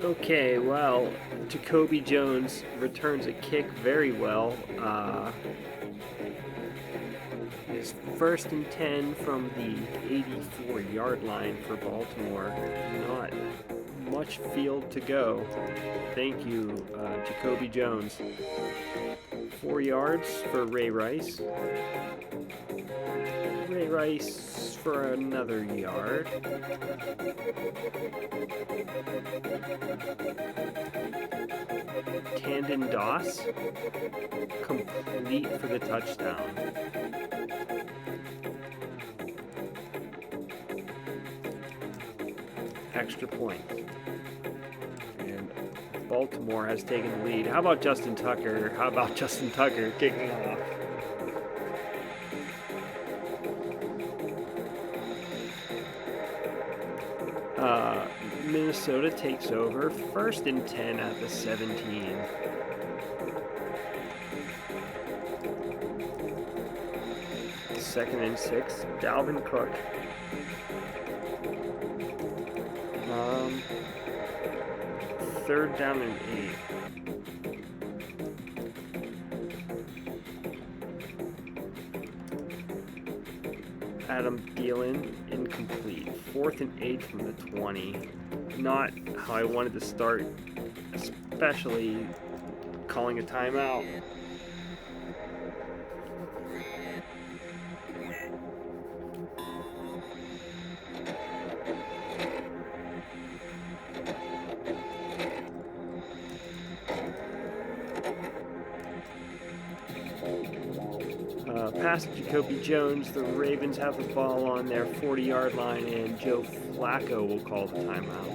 Okay, well, Jacoby Jones returns a kick very well. Is first and 10 from the 84-yard line for Baltimore. Not much field to go. Thank you, Jacoby Jones. 4 yards for Ray Rice. Ray Rice for another yard. Tandon Doss, complete for the touchdown. Extra point. And Baltimore has taken the lead. How about Justin Tucker? Kicking off? Minnesota takes over. First and 10 at the 17. Second and 6. Dalvin Cook. Third down and 8. Adam Thielen, incomplete. 4th and 8 from the 20. Not how I wanted to start, especially calling a timeout. Pass to Jacoby Jones. The Ravens have the ball on their 40-yard line, and Joe Flacco will call the timeout.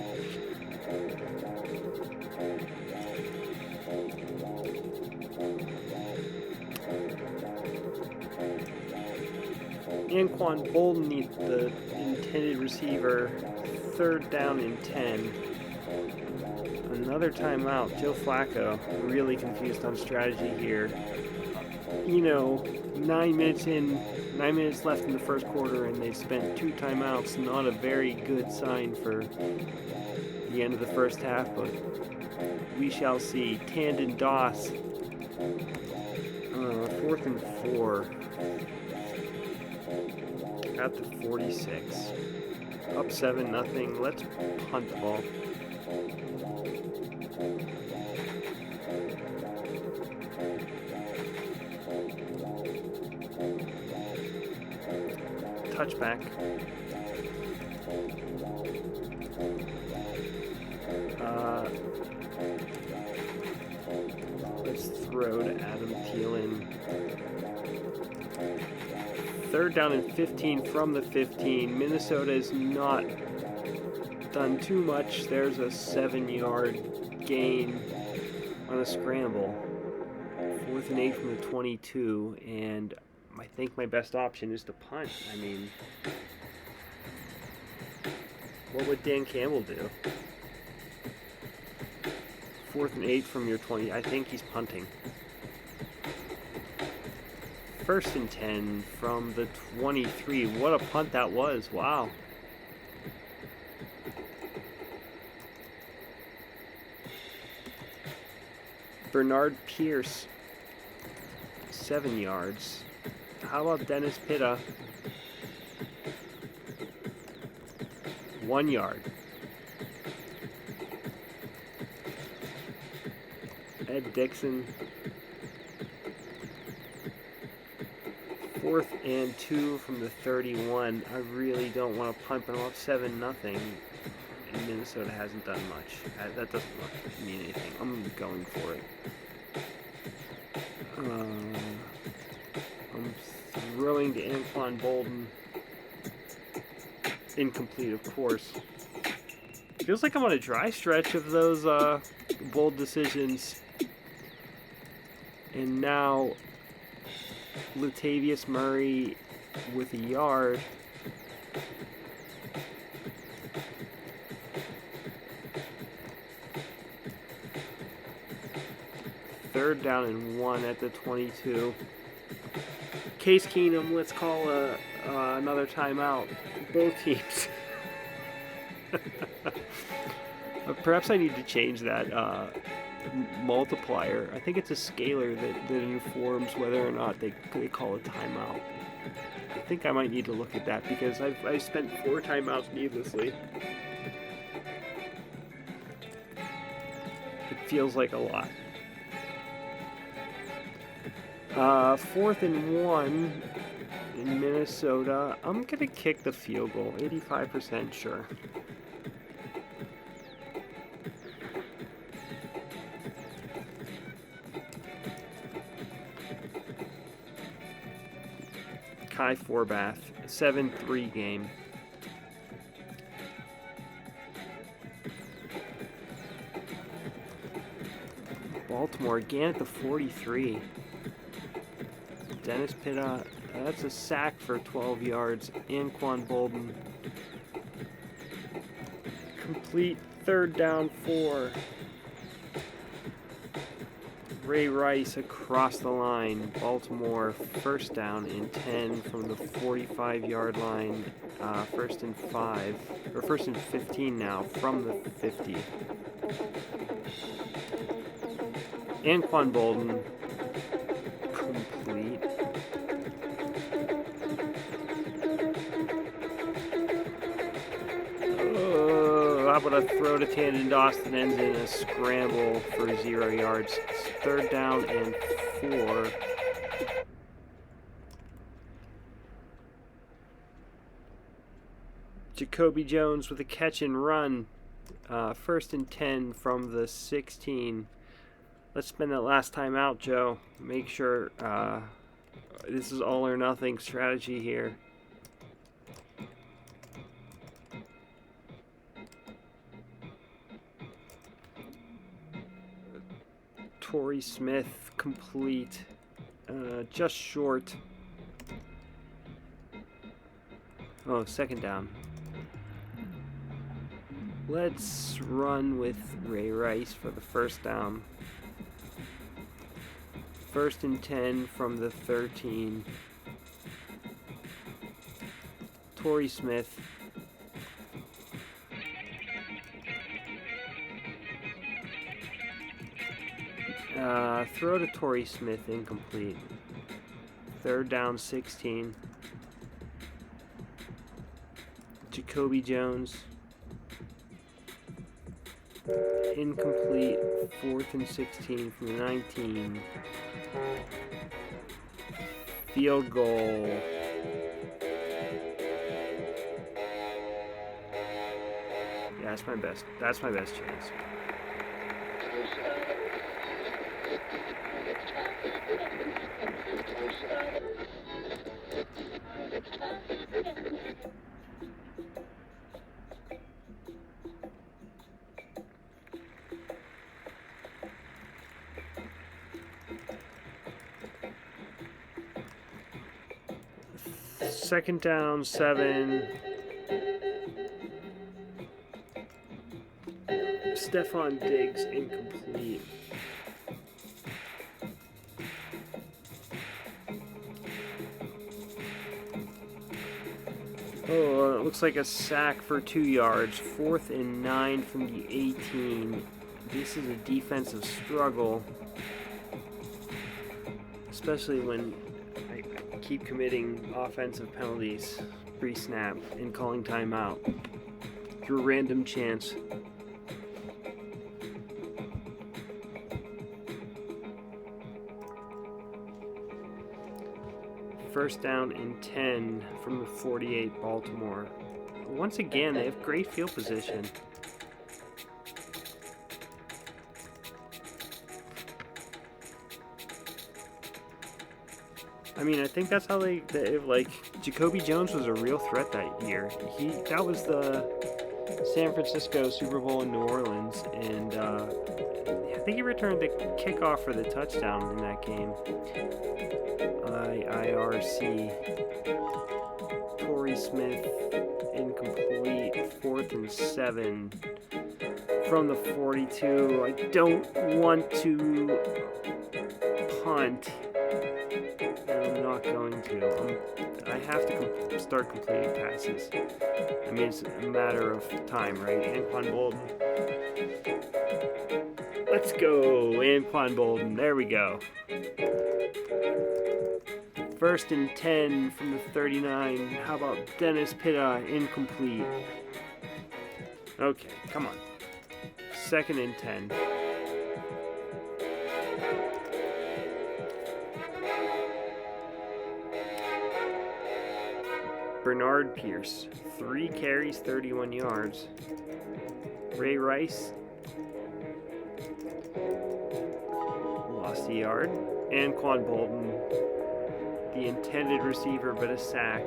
Anquan Bolden, the intended receiver. Third down and 10. Another timeout. Joe Flacco, really confused on strategy here. 9 minutes left in the first quarter, and they've spent 2 timeouts. Not a very good sign for the end of the first half, but we shall see. Tandon Doss, 4th and 4 at the 46. Up 7-0. Let's punt the ball. Touchback. Let's throw to Adam Thielen. Third down and 15 from the 15. Minnesota has not done too much. There's a 7-yard gain on a scramble. 4th and 8 from the 22, and I think my best option is to punt. I mean, what would Dan Campbell do? 4th and 8 from your 20. I think he's punting. First and 10 from the 23. What a punt that was. Wow. Bernard Pierce, 7 yards. How about Dennis Pitta? 1 yard. Ed Dixon. 4th and 2 from the 31. I really don't want to punt, but I'm up 7-0. And Minnesota hasn't done much. That doesn't mean anything. I'm going for it. I'm throwing to Anquan Bolden. Incomplete, of course. Feels like I'm on a dry stretch of those bold decisions. And now Latavius Murray with a yard. Third down and 1 at the 22. Case Keenum, let's call another timeout. Both teams. Perhaps I need to change that multiplier. I think it's a scalar that informs whether or not they call a timeout. I think I might need to look at that because I've spent 4 timeouts needlessly. It feels like a lot. 4th and 1 in Minnesota. I'm gonna kick the field goal. 85% sure. Kai Forbath, 7-3 game. Baltimore again at the 43. Dennis Pitta, that's a sack for 12 yards. Anquan Bolden. Complete 3rd down 4. Ray Rice across the line. Baltimore 1st down and 10 from the 45-yard line. 1st and 5, or 1st and 15 now from the 50. Anquan Bolden complete. How about a throw to Tandon Dawson ends in a scramble for 0 yards. 3rd down and 4. Jacoby Jones with a catch and run. 1st and 10 from the 16. Let's spend that last time out, Joe. Make sure this is all or nothing strategy here. Torrey Smith complete, just short. Oh, 2nd down. Let's run with Ray Rice for the 1st down. 1st and 10 from the 13. Torrey Smith. Throw to Torrey Smith, incomplete. 3rd down, 16. Jacoby Jones. Incomplete. 4th and 16 from the 19. Field goal. Yeah, that's my best. That's my best chance. Second down, 7. Stephon Diggs, incomplete. Oh, it looks like a sack for 2 yards. 4th and 9 from the 18. This is a defensive struggle, especially when I keep committing offensive penalties pre-snap and calling timeout. Your random chance. First down and 10 from the 48 Baltimore. Once again, they have great field position. I mean, I think that's how they like, Jacoby Jones was a real threat that year. That was the San Francisco Super Bowl in New Orleans, and I think he returned the kickoff for the touchdown in that game. IRC. Torrey Smith, incomplete. 4th and 7 from the 42. I don't want to punt. I'm not going to. I have to start completing passes. I mean, it's a matter of time, right? Anquan Bolden Let's go, Anquan Bolden. There we go. 1st and 10 from the 39. How about Dennis Pitta? Incomplete. Okay, come on. 2nd and 10. Bernard Pierce, 3 carries, 31 yards. Ray Rice, lost a yard. Anquan Bolden, the intended receiver, but a sack.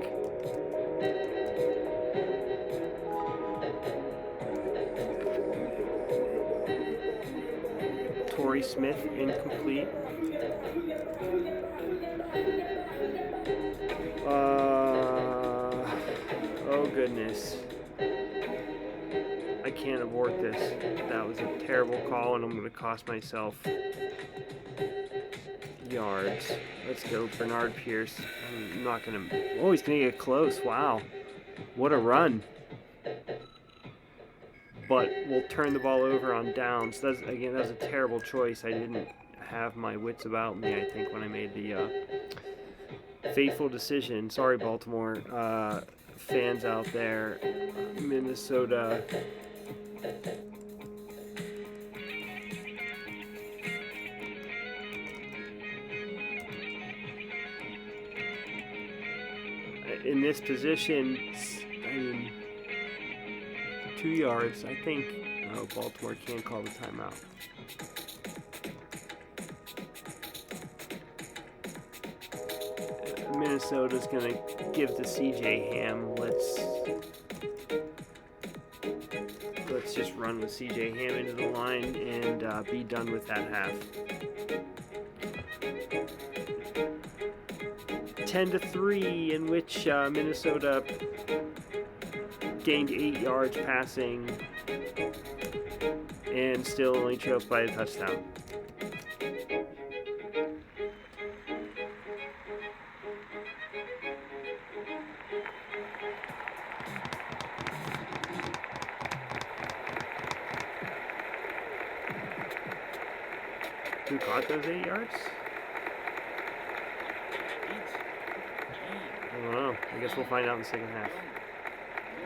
Torrey Smith, incomplete. Oh goodness. I can't abort this. That was a terrible call, and I'm going to cost myself yards. Let's go, Bernard Pierce. I'm not going to... Oh, he's going to get close. Wow. What a run. But we'll turn the ball over on downs. That's a terrible choice. I didn't have my wits about me, I think, when I made the fateful decision. Sorry, Baltimore fans out there. Minnesota... in this position, I mean, 2 yards, I think. No, Baltimore can't call the timeout. Minnesota's going to give to CJ Ham. Let's just run with CJ Ham into the line and be done with that half. 10-3, in which Minnesota gained 8 yards passing and still only trails by a touchdown. Who caught those 8 yards? I don't know. I guess we'll find out in the second half.